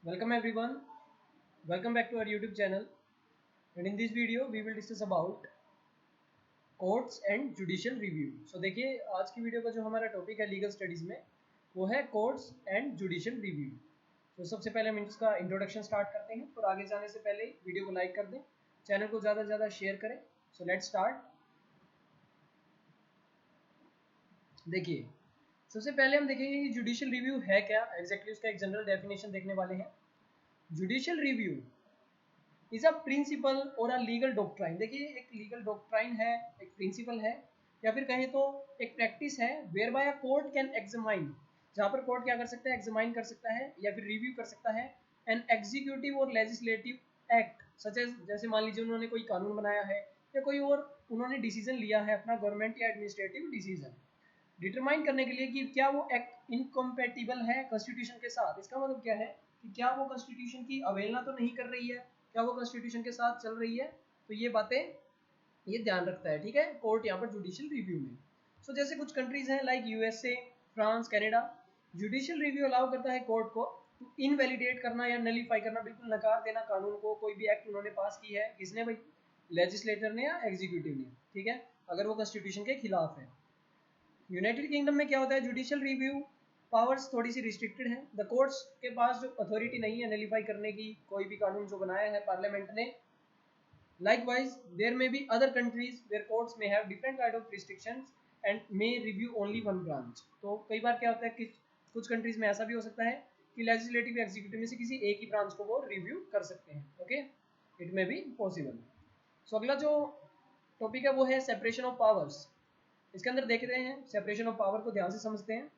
Welcome everyone. Welcome back to our YouTube channel. And in this video we will discuss about courts and judicial review. So देखिए आज की video का जो हमारा topic है legal studies में वो है कोर्ट्स एंड जुडिशियल रिव्यू. तो सबसे पहले हम इसका इंट्रोडक्शन स्टार्ट करते हैं और आगे जाने से पहले वीडियो को लाइक कर दें, चैनल को ज़्यादा से ज़्यादा शेयर करें. So let's start. देखिए सबसे पहले हम देखेंगे कि जुडिशियल रिव्यू है क्या एग्जैक्टली. उसका एक जनरल डेफिनेशन देखने वाले हैं. Judicial review is a principle और अ लीगल डॉक्ट्राइन. देखिए एक लीगल डॉक्ट्राइन है, एक प्रिंसिपल है, या फिर कहें तो एक प्रैक्टिस है whereby a court can examine, जहाँ पर कोर्ट क्या कर सकता है, एग्जामाइन कर सकता है या फिर रिव्यू कर सकता है एन एग्जीक्यूटिव और लेजिस्लेटिव एक्ट सच एज, जैसे मान लीजिए उन्होंने कोई कानून बनाया है या कोई और उन्होंने डिसीजन लिया है अपना गवर्नमेंट या एडमिनिस्ट्रेटिव डिसीजन डिटरमाइन करने के लिए कि क्या वो एक्ट इनकम्पेटिबल है कॉन्स्टिट्यूशन के साथ. इसका मतलब क्या है कि क्या वो कॉन्स्टिट्यूशन की अवहेलना तो नहीं कर रही है, क्या वो कॉन्स्टिट्यूशन के साथ चल रही है. तो ये बातें ये ध्यान रखता है, ठीक है, कोर्ट यहाँ पर जुडिशियल रिव्यू में. सो जैसे कुछ कंट्रीज हैं like USA, France, Canada, judicial review allow करता है कोर्ट को टू इनवैलिडेट करना या नलीफाई करना, बिल्कुल नकार देना कानून को. कोई भी एक्ट उन्होंने पास की है, किसने भाई, लेजिस्लेटर ने या एग्जीक्यूटिव ने, ठीक है, अगर वो कॉन्स्टिट्यूशन के खिलाफ है. यूनाइटेड किंगडम में क्या होता है, जुडिशियल रिव्यू पावर्स थोड़ी सी रिस्ट्रिक्टेड है. द कोर्ट्स के पास जो अथॉरिटी नहीं है नलीफाई करने की कोई भी कानून जो बनाया है पार्लियामेंट ने. Likewise, there may be other countries where courts may have different kind of restrictions and may review only one branch. तो कई बार क्या होता है कि कुछ कंट्रीज में ऐसा भी हो सकता है कि लेजिस्लेटिव एग्जीक्यूटिव में से किसी एक ही ब्रांच को वो रिव्यू कर सकते हैं. Okay, it may be possible. So अगला जो टॉपिक है वो है सेपरेशन ऑफ पावर्स. इसके अंदर देख रहे हैं सेपरेशन ऑफ पावर को ध्यान से समझते हैं.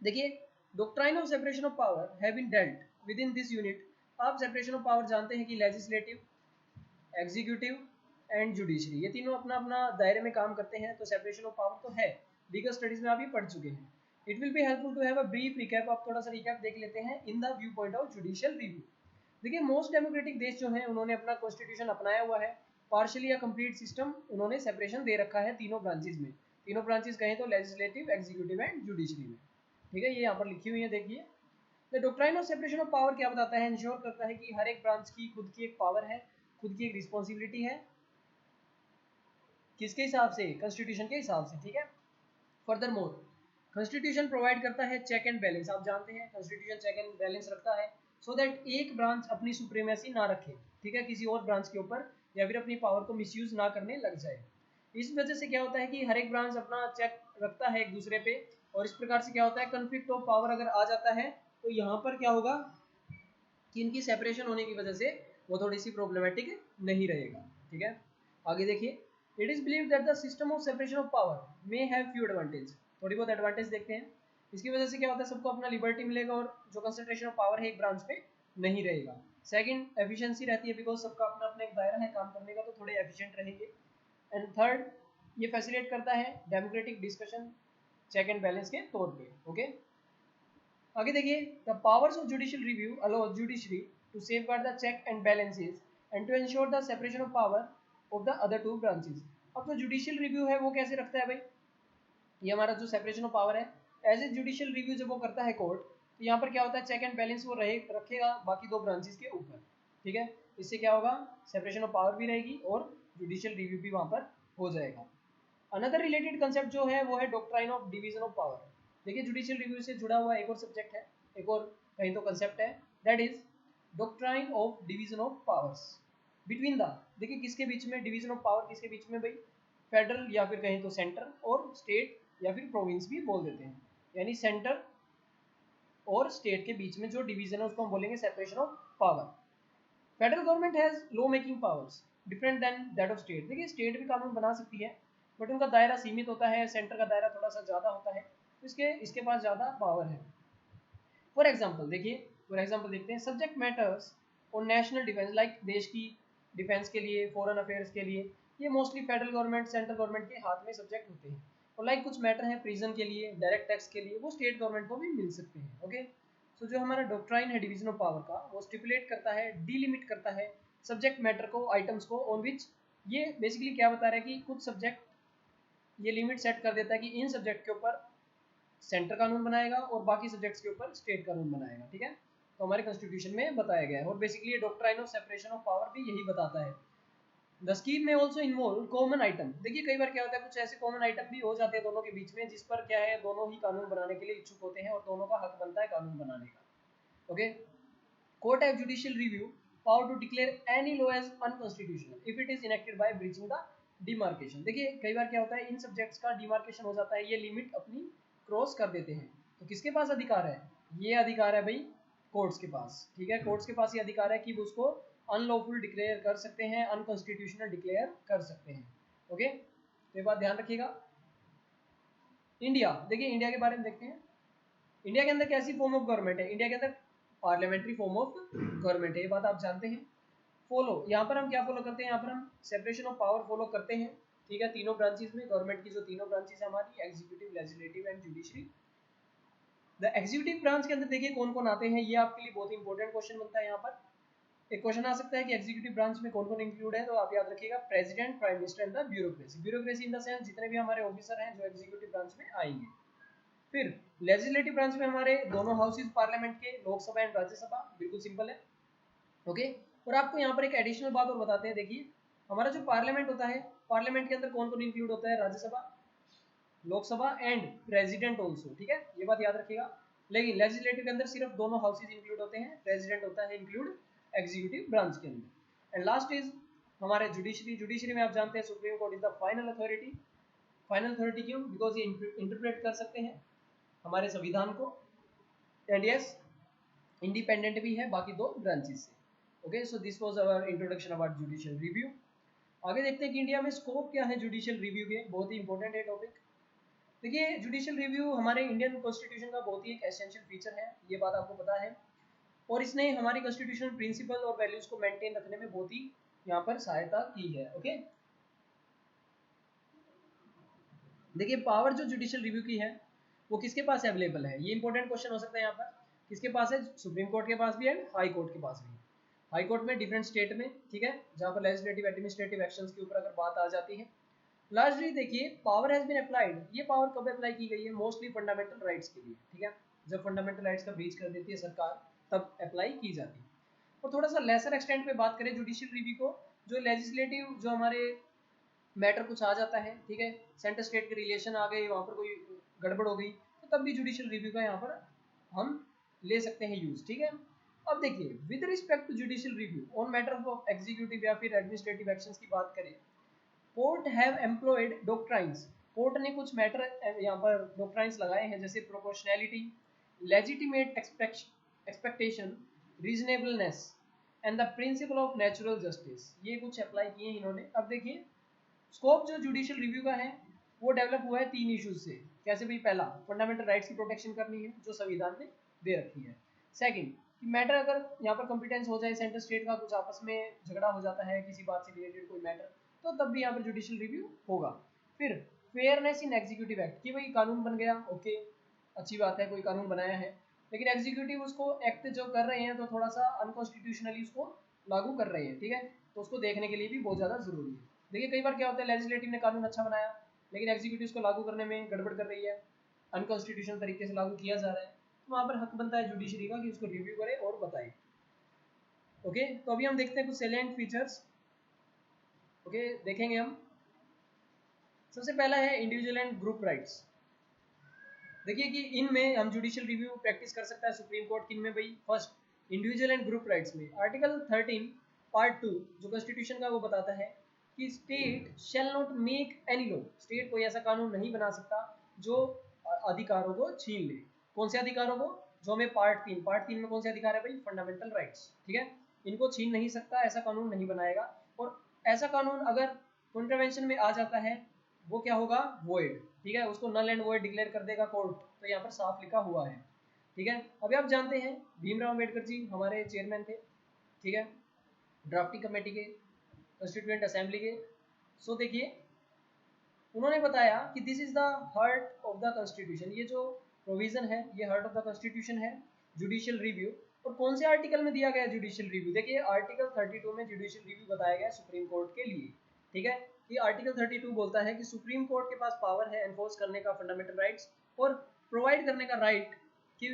देखिए doctrine of separation of power have been dealt within this unit. आप सेपरेशन ऑफ पावर जानते हैं कि लेजिस्लेटिव, एग्जीक्यूटिव एंड जुडिशरी ये तीनों अपना अपना दायरे में काम करते हैं. तो सेपरेशन ऑफ पावर तो है, लीगल स्टडीज में आप ये पढ़ चुके हैं. It will be helpful to have a brief recap. आप थोड़ा सा रिकैप देख लेते हैं in the viewpoint of judicial review. देखिए मोस्ट डेमोक्रेटिक देश जो हैं उन्होंने अपना कॉन्स्टिट्यूशन अपनाया हुआ है. पार्शियली या कंप्लीट सिस्टम उन्होंने सेपरेशन दे रखा है तीनों ब्रांचेज में. तीनों ब्रांचेज कहें तो लेजिस्लेटिव, एग्जीक्यूटिव एंड जुडिशरी में, ठीक है, ये यहाँ पर लिखी हुई है. देखिए the doctrine of separation of power क्या बताता है, इंश्योर करता है कि हर एक ब्रांच की खुद की एक पावर है, खुद की एक रिस्पॉन्सिबिलिटी है, किसके हिसाब से, कॉन्स्टिट्यूशन के हिसाब से, ठीक है. फर्दर मोर कॉन्स्टिट्यूशन प्रोवाइड करता है चेक एंड बैलेंस. आप जानते हैं कॉन्स्टिट्यूशन चेक एंड बैलेंस रखता है सो दैट एक ब्रांच अपनी सुप्रीमेसी ना रखे, ठीक है, किसी और ब्रांच के ऊपर, या फिर अपनी पावर को मिसयूज ना करने लग जाए. इस वजह से क्या होता है कि हर एक ब्रांच अपना चेक रखता है एक दूसरे पे, और इस प्रकार से क्या होता है, कन्फ्लिक्ट ऑफ पावर अगर आ जाता है तो यहाँ पर क्या होगा कि इनकी सेपरेशन होने की वजह से वो थोड़ी सी प्रॉब्लमेटिक नहीं रहेगा, ठीक है. आगे देखिए it is believe that the system of separation of power may have few advantage. थोड़ी बहुत एडवांटेज देखते हैं. इसकी वजह से क्या होता है, सबको अपना लिबर्टी मिलेगा और जो कंसंट्रेशन ऑफ पावर है एक ब्रांच पे नहीं रहेगा. सेकंड, एफिशिएंसी रहती है बिकॉज सबका अपना अपना एक दायरा है काम करने का, तो थोड़े एफिशिएंट रहेंगे. एंड थर्ड, ये फैसिलिटेट करता है democratic discussion check and balance के तौर पे. ओके, आगे देखिए the powers of judicial review allow judiciary to safeguard the check and balances and to ensure the separation of power of the other two branches. अब जो judicial review है वो कैसे रखता है भाई, ये हमारा जो सेपरेशन ऑफ पावर है एज ए जुडिशियल रिव्यू जब वो करता है कोर्ट, तो यहाँ पर क्या होता है, चेक एंड बैलेंस वो रखेगा बाकी दो ब्रांचेस के ऊपर, ठीक है. इससे क्या होगा, सेपरेशन ऑफ पावर भी रहेगी और जुडिशियल रिव्यू भी वहाँ पर हो जाएगा. अनदर रिलेटेड कंसेप्ट जो है वो है doctrine of division of power. देखिए जुडिशियल रिव्यू से जुड़ा हुआ एक और सब्जेक्ट है, एक और कहीं तो कंसेप्ट है, that is doctrine of division of powers between the. देखिए किसके बीच में डिवीजन ऑफ पावर, किसके बीच में भाई, फेडरल या फिर कहीं तो सेंटर और स्टेट या फिर प्रोविंस भी बोल देते हैं. यानी सेंटर और स्टेट के बीच में जो डिवीजन है उसको हम बोलेंगे separation of power. Federal government has law making powers different than that of state. देखिए स्टेट भी कानून बना सकती है बट उनका दायरा सीमित होता है, सेंटर का दायरा थोड़ा सा ज़्यादा होता है, तो इसके पास ज़्यादा पावर है. फॉर एग्जाम्पल देखिए, फॉर एग्जाम्पल देखते हैं सब्जेक्ट मैटर्स और नेशनल डिफेंस, लाइक देश की डिफेंस के लिए, फॉरेन अफेयर्स के लिए, ये mostly federal government, central government के हाथ में सब्जेक्ट होते हैं. और लाइक कुछ मैटर हैं प्रिजन के लिए, डायरेक्ट टैक्स के लिए, वो स्टेट गवर्नमेंट को भी मिल सकते हैं. ओके, सो जो हमारा डॉक्ट्राइन है डिवीजन ऑफ पावर का, वो स्टिपुलेट करता है, डिलिमिट करता है सब्जेक्ट मैटर को, आइटम्स को, ऑन विच ये बेसिकली क्या बता रहा है कि कुछ सब्जेक्ट ये लिमिट सेट कर देता है कि इन सब्जेक्ट के ऊपर सेंटर कानून बनाएगा और बाकी सब्जेक्ट्स के ऊपर स्टेट कानून बनाएगा, ठीक है. तो हमारे कॉन्स्टिट्यूशन में बताया गया है। और बेसिकली ये doctrine of separation of power भी यही बताता है। द स्कीम में ऑल्सो इन्वॉल्व कॉमन आइटम। देखिए कई बार क्या होता है, कुछ ऐसे कॉमन आइटम भी हो जाते हैं दोनों के बीच में, जिस पर क्या है दोनों ही कानून बनाने के लिए इच्छुक होते हैं और दोनों का हक बनता है कानून बनाने का। Okay, court have judicial review power to declare any law as unconstitutional if it is enacted by breaching the demarcation. देखिए कई बार क्या होता है, इन सब्जेक्ट्स का डिमार्केशन हो जाता है, ये लिमिट अपनी क्रॉस कर देते हैं, तो किसके पास अधिकार है? ये अधिकार है भाई कोर्ट्स के पास। ठीक है, कोर्ट्स के पास ये अधिकार है कि वो उसको अनलॉफुल डिक्लेयर कर सकते हैं, अनकॉन्स्टिट्यूशनल डिक्लेयर कर सकते हैं। ओके, तो ये बात ध्यान रखिएगा। इंडिया, देखिए इंडिया के बारे में देखते हैं। इंडिया के अंदर कैसी फॉर्म ऑफ गवर्नमेंट है? इंडिया के अंदर पार्लियामेंट्री फॉर्म ऑफ गवर्नमेंट है, ये बात आप जानते हैं। फॉलो, यहाँ पर हम क्या फॉलो करते हैं? यहाँ पर हम सेपरेशन ऑफ पावर फॉलो करते हैं। ठीक है, तीनों ब्रांचेस में, गवर्नमेंट की जो तीनों ब्रांचेस है हमारी, executive, legislative and judiciary. The executive branch के अंदर देखिए कौन कौन आते हैं, ये आपके लिए बहुत इंपॉर्टेंट क्वेश्चन बनता है। यहाँ पर एक क्वेश्चन आ सकता है कि एग्जीक्यूटिव ब्रांच में कौन कौन इंक्लूड है, तो आप याद रखिएगा president, prime minister and the bureaucracy. Bureaucracy in the sense जितने भी हमारे ऑफिसर हैं जो एग्जीक्यूटिव ब्रांच में आएंगे। फिर लेजिस्लेटिव ब्रांच में हमारे दोनों हाउसेज पार्लियामेंट के, लोकसभा एंड राज्यसभा, बिल्कुल सिंपल है। ओके, और आपको यहाँ पर एक एडिशनल बात और बताते हैं। देखिए हमारा जो पार्लियामेंट होता है, पार्लियामेंट के अंदर कौन कौन इंक्लूड होता है? Rajya Sabha, Lok Sabha and president also. ठीक है, ये बात याद रखिएगा। लेकिन लेजिस्लेटिव के अंदर सिर्फ दोनों हाउसेज इंक्लूड होते हैं, प्रेसिडेंट होता है इंक्लूड एग्जीक्यूटिव ब्रांच के अंदर। एंड लास्ट इज हमारे जुडिशरी। जुडिशरी में आप जानते हैं supreme court is the final authority. Final authority क्यों? बिकॉज ये इंटरप्रेट कर सकते हैं हमारे संविधान को, एंड यस इंडिपेंडेंट भी है बाकी दो ब्रांचेस से। Okay, so this was our introduction about judicial review. आगे देखते हैं कि इंडिया में स्कोप क्या है जुडिशियल रिव्यू के, बहुत ही इंपॉर्टेंट है टॉपिक। देखिए जुडिशियल रिव्यू हमारे इंडियन कॉन्स्टिट्यूशन का बहुत ही एक एसेंशियल फीचर है, ये बात आपको पता है, और इसने हमारी कॉन्स्टिट्यूशनल प्रिंसिपल और वैल्यूज को मेंटेन रखने में बहुत ही यहाँ पर सहायता की है। ओके, देखिए पावर जो जुडिशियल रिव्यू की है वो किसके पास अवेलेबल है, ये इंपॉर्टेंट क्वेश्चन हो सकता है यहाँ पर। किसके पास है? सुप्रीम कोर्ट के पास भी एंड हाई कोर्ट के पास भी। हाई कोर्ट में डिफरेंट स्टेट में, ठीक है, जहाँ पर लेजिस्लेटिव एडमिनिस्ट्रेटिव एक्शंस के ऊपर अगर बात आ जाती है। लार्जली देखिए पावर हैज बीन अप्लाइड, ये पावर कब अप्लाई की गई है? मोस्टली फंडामेंटल राइट्स के लिए। ठीक है, जब फंडामेंटल राइट्स का ब्रीच कर देती है सरकार तब अप्लाई की जाती है। और थोड़ा सा लेसर एक्सटेंट पे बात करें जुडिशियल रिव्यू को, जो लेजिस्लेटिव जो हमारे मैटर कुछ आ जाता है, ठीक है, सेंटर स्टेट के रिलेशन आ गए, वहाँ पर कोई गड़बड़ हो गई, तो तब भी जुडिशियल रिव्यू का यहाँ पर हम ले सकते हैं यूज। ठीक है, अब देखिए with respect to judicial review on matter of executive या फिर एडमिनिस्ट्रेटिव एक्शंस की बात करें, court have employed doctrines. Court ने कुछ मैटर यहाँ पर डॉक्ट्राइंस लगाए हैं, जैसे proportionality, legitimate expectation, reasonableness and the principle of natural justice, ये कुछ अप्लाई किए इन्होंने। अब देखिए स्कोप जो जुडिशियल रिव्यू का है वो डेवलप हुआ है तीन इश्यूज से। कैसे भाई? पहला, फंडामेंटल राइट्स की प्रोटेक्शन करनी है जो संविधान ने दे रखी है। सेकंड, कि मैटर अगर यहाँ पर कॉम्पिटेंस हो जाए, सेंटर स्टेट का कुछ आपस में झगड़ा हो जाता है किसी बात से रिलेटेड कोई मैटर, तो तब भी यहाँ पर जुडिशियल रिव्यू होगा। फिर फेयरनेस इन एग्जीक्यूटिव एक्ट, कि भाई कानून बन गया, ओके अच्छी बात है, कोई कानून बनाया है, लेकिन एग्जीक्यूटिव उसको एक्ट जो कर रहे हैं तो थोड़ा सा अनकॉन्स्टिट्यूशनली उसको लागू कर रहे हैं। ठीक है, तो उसको देखने के लिए भी बहुत ज़्यादा जरूरी है। देखिए कई बार क्या होता है, लेजिस्लेटिव ने कानून अच्छा बनाया लेकिन एग्जीक्यूटिव उसको लागू करने में गड़बड़ कर रही है, अनकॉन्स्टिट्यूशनल तरीके से लागू किया जा रहा है, तो वहाँ पर हक बनता है जुडिशरी का कि उसको रिव्यू करे और बताए। ओके, तो अभी हम देखते हैं कुछ सैलिएंट फीचर्स। ओके, देखेंगे हम। सबसे पहला है इंडिविजुअल एंड ग्रुप राइट्स। देखिए कि इनमें हम जुडिशियल रिव्यू प्रैक्टिस कर सकता है सुप्रीम कोर्ट किन में भाई? First individual and group rights में। आर्टिकल 13 पार्ट 2 जो कॉन्स्टिट्यूशन का वो बताता है कि state shall not make any law, state कोई ऐसा कानून नहीं बना सकता जो अधिकारों को छीन ले। कौन से अधिकारों को? जो हमें पार्ट 3 में कौन से अधिकार है भाई? Fundamental rights. ठीक है, इनको छीन नहीं सकता, ऐसा कानून नहीं बनाएगा। और ऐसा कानून अगर कॉन्ट्रावेंशन में आ जाता है वो क्या होगा? वॉइड। ठीक है, उसको नल एंड वॉइड डिक्लेयर कर देगा कोर्ट, तो यहाँ पर साफ लिखा हुआ है। ठीक है, अभी आप जानते हैं भीमराव अम्बेडकर जी हमारे चेयरमैन थे, ठीक है, ड्राफ्टिंग कमेटी के, कॉन्स्टिट्यूएंट असेंबली के। सो देखिए उन्होंने बताया कि this is the heart of the constitution, ये जो प्रोविजन है ये हार्ट ऑफ द कॉन्स्टिट्यूशन है, जुडिशियल रिव्यू। और कौन से आर्टिकल में दिया गया है जुडिशियल रिव्यू? देखिए आर्टिकल 32 में जुडिशियल रिव्यू बताया गया सुप्रीम कोर्ट के लिए। ठीक है, ये आर्टिकल 32 बोलता है कि सुप्रीम कोर्ट के पास पावर है एनफोर्स करने का फंडामेंटल राइट्स और प्रोवाइड करने का राइट कि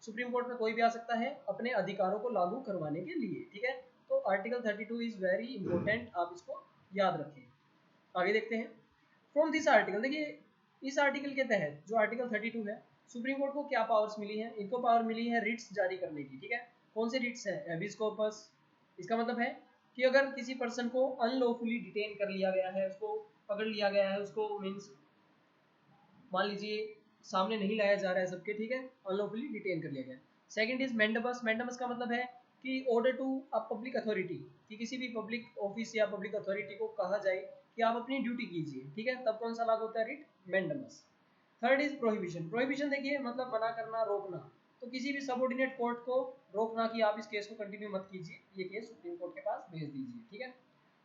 सुप्रीम कोर्ट में कोई भी आ सकता है अपने अधिकारों को लागू करवाने के लिए, ठीक है। तो आर्टिकल 32 इज वेरी इंपॉर्टेंट, आप इसको याद रखें। आगे देखते हैं। फ्रॉम दिस आर्टिकल, देखिए इस आर्टिकल के तहत जो आर्टिकल 32 है, सुप्रीम कोर्ट को क्या पावर्स मिली है? इनको पावर मिली है रिट्स जारी करने की, ठीक है। कौन से रिट्स है? Habeas corpus. इसका मतलब है कि अगर किसी पर्सन को अनलॉफुली डिटेन कर लिया गया है, उसको पकड़ लिया गया है, उसको मीन्स मान लीजिए सामने नहीं लाया जा रहा है सबके, ठीक है, अनलॉफुली डिटेन कर लिया गया। Second is मैंडेबस। मैंडेबस का मतलब है कि order to a public authority, कि किसी भी पब्लिक ऑफिस या पब्लिक अथॉरिटी को कहा जाए कि आप अपनी ड्यूटी कीजिए, ठीक है, तब कौन सा लागू होता है? Writ mandamus. Third is prohibition. Prohibition देखिए मतलब मना करना, रोकना। तो किसी भी सबऑर्डिनेट कोर्ट को रोकना कि आप इस केस को कंटिन्यू मत कीजिए, ये केस सुप्रीम कोर्ट के पास भेज दीजिए, ठीक है।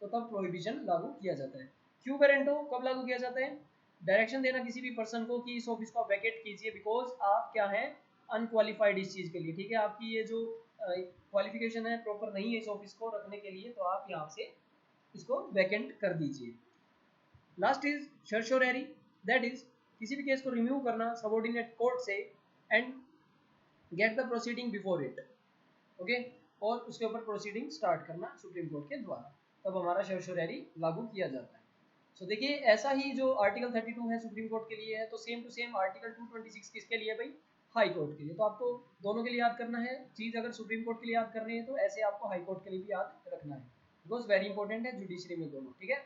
तो तब प्रोहिबिशन लागू किया जाता है। क्यू वारंटो कब लागू किया जाता है? डायरेक्शन देना किसी भी पर्सन को कि इस ऑफिस को आप वैकेट कीजिए बिकॉज आप क्या है, अनक्वालिफाइड इस चीज़ के लिए, ठीक है, आपकी ये जो क्वालिफिकेशन है प्रॉपर नहीं है इस ऑफिस को रखने के लिए, तो आप यहाँ से इसको वैकेंट कर दीजिए। लास्ट इज सर्शोरेरी, दैट इज किसी भी केस को रिम्यू करना सबऑर्डिनेट कोर्ट से and get the proceeding before it, okay, और उसके ऊपर प्रोसीडिंग स्टार्ट करना सुप्रीम कोर्ट के द्वारा, तब हमारा सर्शोरेरी लागू किया जाता है। सो देखिए ऐसा ही जो आर्टिकल 32 है सुप्रीम कोर्ट के लिए है, तो सेम टू सेम आर्टिकल 226 किसके लिए है भाई? हाई कोर्ट के लिए। तो आपको दोनों के लिए याद करना है चीज़, अगर सुप्रीम कोर्ट के लिए याद करनी है तो ऐसे आपको हाई कोर्ट के लिए भी याद रखना है, बिकॉज वेरी इंपॉर्टेंट है जुडिशरी में दोनों, ठीक है।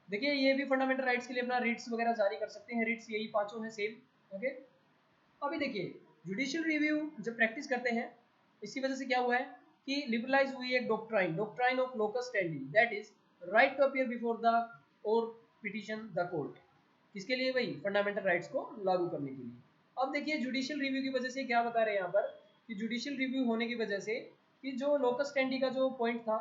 देखिए ये भी फंडामेंटल राइट्स के लिए अपना रिट्स वगैरह जारी कर सकते हैं, रिट्स यही पांचों हैं सेम, ओके। अभी देखिए जुडिशियल रिव्यू जब प्रैक्टिस करते हैं, इसकी वजह से क्या हुआ है कि लिबरलाइज हुई एक doctrine, doctrine of locus standing, that is right to appear before the और पिटिशन द कोर्ट। किसके लिए भाई? फंडामेंटल राइट्स को लागू करने के लिए। अब देखिए जुडिशियल रिव्यू की वजह से क्या बता रहे हैं यहाँ पर कि जुडिशियल रिव्यू होने की वजह से कि जो लोकस स्टैंडी का जो पॉइंट था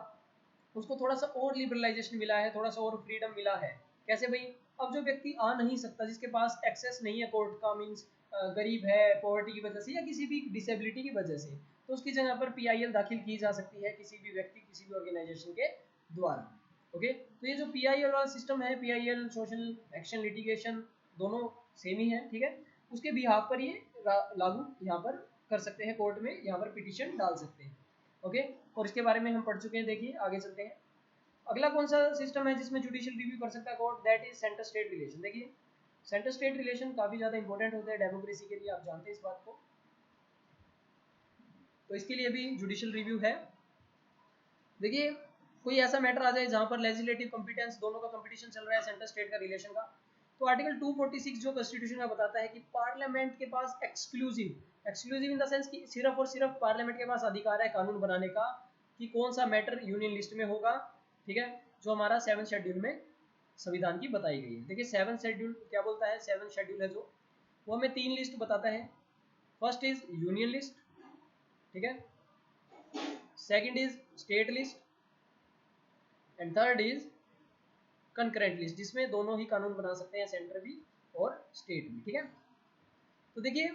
उसको थोड़ा सा और लिबरलाइजेशन मिला है, थोड़ा सा और फ्रीडम मिला है। कैसे भाई? अब जो व्यक्ति आ नहीं सकता, जिसके पास एक्सेस नहीं है कोर्ट का, मीन्स गरीब है पॉवर्टी की वजह से या किसी भी डिसेबिलिटी की वजह से, तो उसकी जगह पर पीआईएल दाखिल की जा सकती है किसी भी व्यक्ति किसी भी ऑर्गेनाइजेशन के द्वारा, ओके। तो ये जो पीआईएल वाला सिस्टम है, पीआईएल सोशल एक्शन लिटिगेशन दोनों सेम ही है, ठीक है, उसके बिहाफ पर ये लागू यहाँ पर कर सकते हैं, कोर्ट में यहाँ पर पिटिशन डाल सकते हैं, ओके। और इसके बारे में हम पढ़ चुके हैं, देखिए आगे चलते हैं। अगला कौन सा सिस्टम है जिसमें जुडिशियल रिव्यू कर सकता है court? That is centre state relation. देखिए सेंटर स्टेट रिलेशन काफी ज्यादा इंपॉर्टेंट होते हैं डेमोक्रेसी के लिए, आप जानते हैं इस बात को, तो इसके लिए भी जुडिशियल रिव्यू है। देखिए कोई ऐसा मैटर आ जाए जहां पर लेजिस्लेटिव कॉम्पिटेंस दोनों का कंपटीशन चल रहा है सेंटर स्टेट का रिलेशन का, तो आर्टिकल 246 जो कॉन्स्टिट्यूशन का बताता है कि पार्लियामेंट के पास exclusive, exclusive in the sense कि सिर्फ और सिर्फ पार्लियामेंट के पास अधिकार है कानून बनाने का कि कौन सा मैटर यूनियन लिस्ट में होगा, ठीक है, जो हमारा 7 शेड्यूल में संविधान की बताई गई है। देखिए 7 शेड्यूल क्या बोलता है? 7 शेड्यूल है जो, वो हमें 3 लिस्ट बताता है। फर्स्ट इज यूनियन लिस्ट, ठीक है, second is state list and third is concurrent list, जिसमें दोनों ही कानून बना सकते हैं, सेंटर भी और स्टेट भी, ठीक है। तो देखिए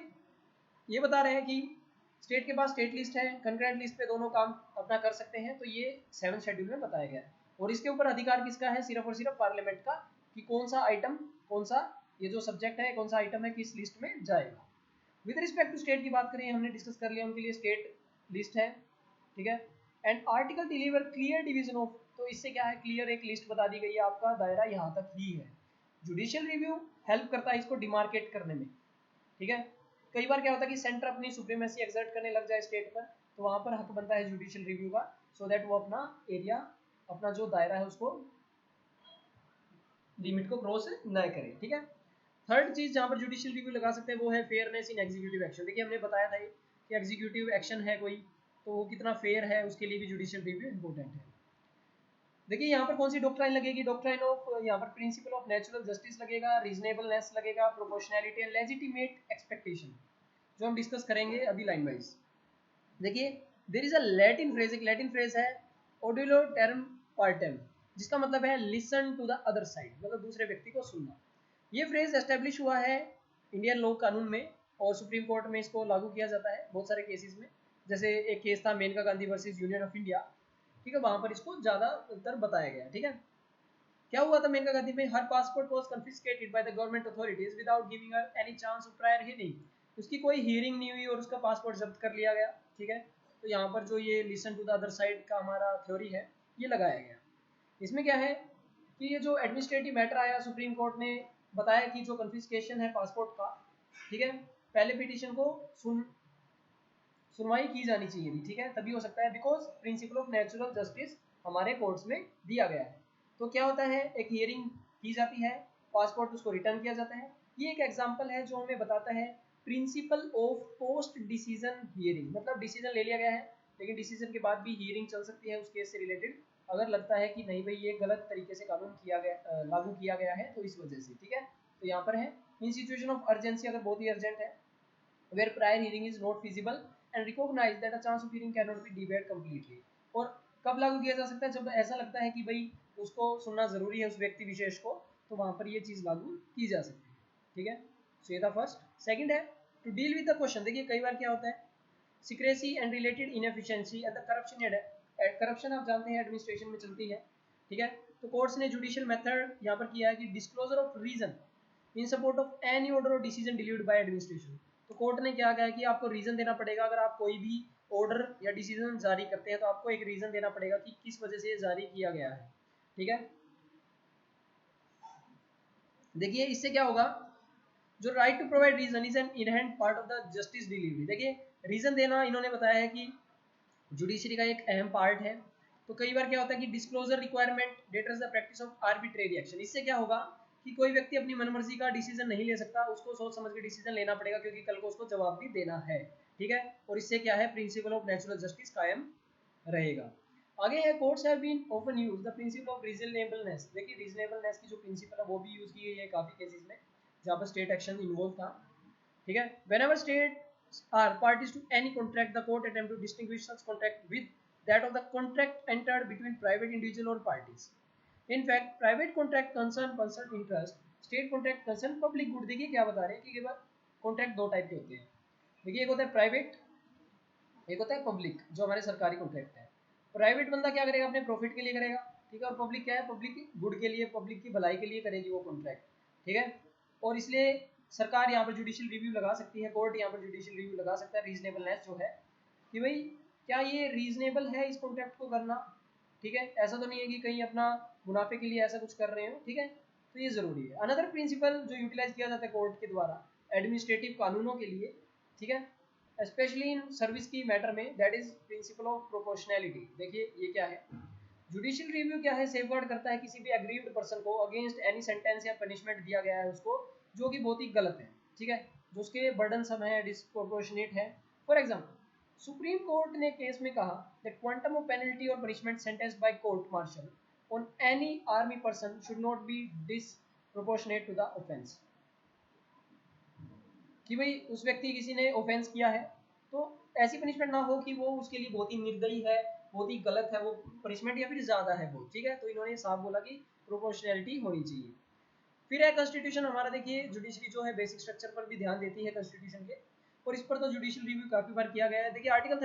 ये बता रहे हैं कि स्टेट के पास स्टेट लिस्ट है, कंकरेंट लिस्ट पे दोनों काम अपना कर सकते हैं, तो ये 7 शेड्यूल में बताया गया है। और इसके ऊपर अधिकार किसका है? सिर्फ और सिर्फ पार्लियामेंट का, कि कौन सा आइटम, कौन सा ये जो सब्जेक्ट है, कौन सा आइटम है किस लिस्ट में जाएगा। विद रिस्पेक्ट टू स्टेट की बात करें, हमने डिस्कस कर लिया, उनके लिए स्टेट लिस्ट है, ठीक है। And article deliver clear division of, तो इससे क्या है, क्लियर एक लिस्ट बता दी गई है, आपका दायरा यहाँ तक ही है। जुडिशियल रिव्यू हेल्प करता है इसको डिमार्केट करने में, ठीक है। कई बार क्या होता है कि सेंटर अपनी सुप्रीमेसी एक्सर्ट करने लग जाए स्टेट पर, तो वहां पर हक बनता है जुडिशियल रिव्यू का, सो दैट वो अपना एरिया, अपना जो दायरा है उसको, लिमिट को क्रॉस न करे, ठीक है। थर्ड चीज जहां पर जुडिशियल रिव्यू लगा सकते हैं वो है फेयरनेस इन एग्जीक्यूटिव एक्शन। देखिए हमने बताया था कि एग्जीक्यूटिव एक्शन है कोई, तो वो कितना फेयर है उसके लिए भी जुडिशियल रिव्यू इंपॉर्टेंट है। देखिए यहाँ पर कौन सी डॉक्ट्राइन लगेगी? डॉक्ट्राइन ऑफ, यहाँ पर प्रिंसिपल ऑफ नेचुरल जस्टिस लगेगा, रीजनेबलनेस लगेगा, प्रोपोर्शनैलिटी एंड लेजिटिमेट एक्सपेक्टेशन, जो हम डिस्कस करेंगे अभी लाइन वाइज। देखिए there is a Latin phrase, एक लैटिन फ्रेज है ऑडियो टर्म पार्टेम, जिसका मतलब है listen to the other side, मतलब दूसरे व्यक्ति को सुनना। ये फ्रेज एस्टेब्लिश हुआ है इंडियन लॉ कानून में, और सुप्रीम कोर्ट में इसको लागू किया जाता है बहुत सारे केसेस में। जैसे एक केस था Maneka Gandhi versus Union of India, ठीक है, वहां पर इसको ज्यादातर बताया गया, ठीक है। क्या हुआ था मेनका गांधी में? Her passport was confiscated by the government authorities without giving her any chance of prior hearing. उसकी कोई हियरिंग नहीं हुई और उसका पासपोर्ट जब्त कर लिया गया, ठीक है। तो यहाँ पर जो ये listen to the other side का हमारा थ्योरी है ये लगाया गया। इसमें क्या है कि ये जो एडमिनिस्ट्रेटिव मैटर आया, सुप्रीम कोर्ट ने बताया कि जो कन्फिस्केशन है पासपोर्ट का, ठीक है, पहले पिटीशन को सुनवाई की जानी चाहिए थी, ठीक है, तभी हो सकता है, because principal of natural justice हमारे कोर्ट्स में दिया गया है। तो क्या होता है, एक हियरिंग की जाती है, पासपोर्ट उसको रिटर्न किया जाता है। ये एक एग्जांपल है जो हमें बताता है principle of post decision hearing, मतलब डिसीजन ले लिया गया है लेकिन डिसीजन के बाद भी हियरिंग चल सकती है उस केस से रिलेटेड, अगर लगता है कि नहीं भाई ये गलत तरीके से कानून किया गया, लागू किया गया है, तो इस वजह से, ठीक है। तो यहाँ पर है इन सिचुएशन ऑफ अर्जेंसी, अगर बहुत ही अर्जेंट है, where prior hearing is not feasible and recognize that a chance of hearing cannot be debated completely। और कब लागू किया जा सकता है, जब ऐसा लगता है कि भाई उसको सुनना जरूरी है उस व्यक्ति विशेष को, तो वहां पर ये चीज लागू की जा सकती है, ठीक है। सो ये था फर्स्ट। सेकंड है to deal with the question. देखिए कई बार क्या होता है, secrecy and related inefficiency and the corruption, corruption आप जानते हैं एडमिनिस्ट्रेशन में चलती है, ठीक है। तो कोर्ट्स ने जुडिशियल मेथड यहाँ पर किया है कि disclosure of reason in support of any order और डिसीजन डिलीवर्ड बाय एडमिनिस्ट्रेशन। तो कोर्ट ने क्या कहा है कि आपको रीजन देना पड़ेगा, अगर आप कोई भी ऑर्डर या डिसीजन जारी करते हैं तो आपको एक रीजन देना पड़ेगा कि किस वजह से जारी किया गया है, ठीक है। देखिए इससे क्या होगा, जो right to provide reason is an inherent part of the justice delivery. देखिए रीजन देना इन्होंने बताया है कि जुडिशरी का एक अहम पार्ट है। तो कई बार क्या होता है कि disclosure requirement debtors the practice of arbitrary action. इससे क्या होगा कि कोई व्यक्ति अपनी मनमर्जी का डिसीजन नहीं ले सकता, उसको सोच समझ के डिसीजन लेना पड़ेगा क्योंकि कल को उसको जवाब भी देना है, ठीक है। और इससे क्या है, प्रिंसिपल ऑफ नेचुरल जस्टिस कायम रहेगा। आगे है courts have been often used the principle of reasonableness. देखिए रीजनेबलनेस की जो प्रिंसिपल है वो भी यूज की गई है काफी केसेस में जहाँ पर स्टेट एक्शन इन्वॉल्व था, ठीक है। whenever states are parties to any contract, the court attempt to distinguish such contract with that of the contract entered between private individual or parties। in fact private contract concern personal interest, state contract concern public good। देखिए क्या बता रहे हैं कि contract दो type के होते हैं। देखिए एक होता है प्राइवेट, एक होता है पब्लिक, जो हमारे सरकारी कॉन्ट्रैक्ट है। प्राइवेट बंदा क्या करेगा, अपने प्रॉफिट के लिए करेगा, ठीक है। और पब्लिक क्या है, पब्लिक की गुड के लिए, पब्लिक की भलाई के लिए करेगी वो कॉन्ट्रैक्ट, ठीक है। और इसलिए सरकार यहाँ पर जुडिशियल रिव्यू लगा सकती है, कोर्ट यहाँ पर जुडिशियल रिव्यू लगा सकता है रीजनेबलनेस जो है, कि भाई क्या ये रीजनेबल है इस कॉन्ट्रैक्ट को करना, ठीक है। ऐसा तो नहीं है कि कहीं अपना मुनाफे के लिए ऐसा कुछ कर रहे हो, ठीक है। तो ये जरूरी है। अनदर प्रिंसिपल जो यूटिलाइज किया जाता है कोर्ट के द्वारा एडमिनिस्ट्रेटिव कानूनों के लिए, ठीक है, स्पेशली इन सर्विस की मैटर में, that is principle of proportionality. देखिए ये क्या है, जुडिशियल रिव्यू क्या है, सेफगार्ड करता है किसी भी एग्रीव्ड पर्सन को अगेंस्ट एनी सेंटेंस या पनिशमेंट दिया गया है उसको जो कि बहुत ही गलत है, ठीक है, जो उसके बर्डन सम है, डिस्प्रोपोर्शनेट है। फॉर एग्जांपल सुप्रीम कोर्ट ने केस में कहा दैट क्वांटम ऑफ पेनल्टी और punishment sentence by court martial on any army person should not be disproportionate to the offence. कि भाई उस व्यक्ति किसी ने ऑफेंस किया है तो ऐसी पनिशमेंट ना हो कि वो उसके लिए बहुत ही निर्दयी है, बहुत ही गलत है वो पनिशमेंट, या फिर ज्यादा है वो, ठीक है। तो इन्होंने साफ बोला कि प्रोपोर्शनैलिटी होनी चाहिए। फिर है कॉन्स्टिट्यूशन हमारा। देखिए जुडिशरी जो है बेसिक स्ट्रक्चर पर भी ध्यान देती है कॉन्स्टिट्यूशन के, और इस पर तो जुडिशियल रिव्यू काफी बार किया गया है। देखिए आर्टिकल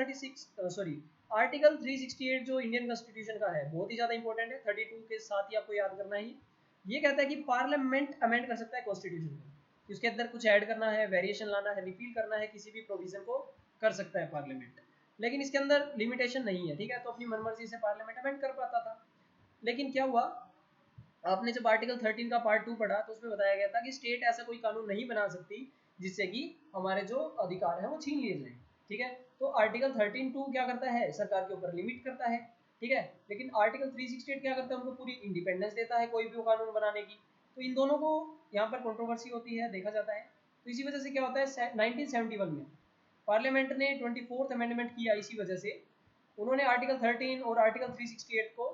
368 जो इंडियन कॉन्स्टिट्यूशन का है बहुत ही ज्यादा इंपॉर्टेंट है, 32 के साथ ही आपको याद करना है। ये कहता है कि पार्लियामेंट अमेंड कर सकता है कॉन्स्टिट्यूशन को, उसके अंदर कुछ ऐड करना है, वेरिएशन लाना है, रिपील करना है, किसी भी प्रोविजन को कर सकता है पार्लियामेंट, लेकिन इसके अंदर लिमिटेशन नहीं है, ठीक है। तो अपनी मनमर्जी से पार्लियामेंट अमेंड कर पाता था। लेकिन क्या हुआ, आपने जब आर्टिकल 13 का पार्ट 2 पढ़ा तो उसमें बताया गया था कि स्टेट ऐसा कोई कानून नहीं बना सकती जिससे कि हमारे जो अधिकार है वो छीन लिए जाए, ठीक है। तो आर्टिकल 13(2) क्या करता है, सरकार के ऊपर लिमिट करता है, ठीक है। लेकिन आर्टिकल 368 क्या करता है, उनको पूरी इंडिपेंडेंस देता है कोई भी कानून बनाने की। तो इन दोनों को यहाँ पर कंट्रोवर्सी होती है, देखा जाता है। तो इसी वजह से क्या होता है 1971 में पार्लियामेंट ने 24th अमेंडमेंट किया, इसी वजह से उन्होंने आर्टिकल 13 और आर्टिकल 368 को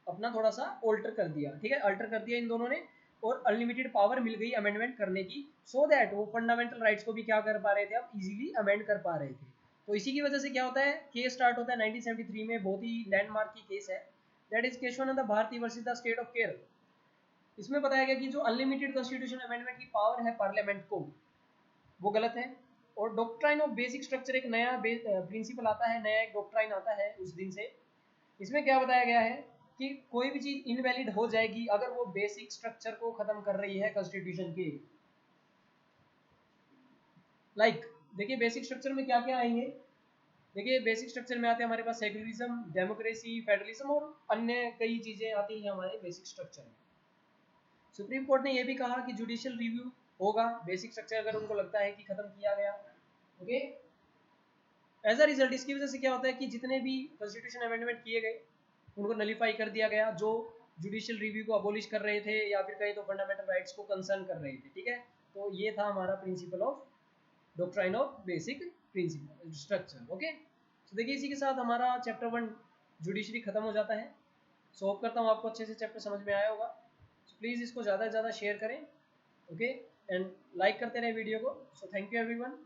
अपना थोड़ा सा ऑल्टर कर दिया, ठीक है, अल्टर कर दिया इन दोनों ने, और अनलिमिटेड पावर मिल गई अमेंडमेंट करने की, सो दैट वो फंडामेंटल राइट्स को भी क्या कर पा रहे थे, अब इजीली अमेंड कर पा रहे थे। तो इसी की वजह से क्या होता है, केस स्टार्ट होता है 1973 में, बहुत ही लैंडमार्क की केस है, that is Kesavananda Bharati versus the state of Kerala. इसमें बताया गया कि जो अनलिमिटेड कॉन्स्टिट्यूशन अमेंडमेंट की पावर है पार्लियामेंट को, वो गलत है। और डॉक्ट्राइन ऑफ बेसिक स्ट्रक्चर एक नया प्रिंसिपल आता है, नया एक डॉक्ट्राइन आता है उस दिन से। इसमें क्या बताया गया है कि कोई भी चीज इनवैलिड हो जाएगी अगर वो बेसिक स्ट्रक्चर को खत्म कर रही है कॉन्स्टिट्यूशन के। देखिए बेसिक स्ट्रक्चर में क्या क्या आएंगे। देखिए बेसिक स्ट्रक्चर में आते हैं हमारे पास सेक्युलरिज्म, डेमोक्रेसी, फेडरलिज्म और अन्य कई चीजें आती हैं हमारे बेसिक स्ट्रक्चर में। सुप्रीम कोर्ट ने यह भी कहा कि जुडिशियल रिव्यू होगा बेसिक स्ट्रक्चर अगर उनको लगता है कि खत्म किया गया। ओके, एज अ रिजल्ट इसकी वजह से क्या होता है कि जितने भी कॉन्स्टिट्यूशन अमेंडमेंट किए गए उनको नलीफाई कर दिया गया, जो जुडिशियल रिव्यू को अबोलिश कर रहे थे या फिर कहीं तो फंडामेंटल राइट्स को कंसर्न कर रहे थे। ठीक है, तो ये था हमारा principle of doctrine of basic principle structure. Okay, तो देखिए इसी के साथ हमारा चैप्टर 1 जुडिशरी खत्म हो जाता है। सो होप करता हूँ आपको अच्छे से चैप्टर समझ में आया होगा। सो प्लीज़ इसको ज़्यादा से ज़्यादा शेयर करें, ओके, एंड लाइक करते रहे वीडियो को। So thank you everyone.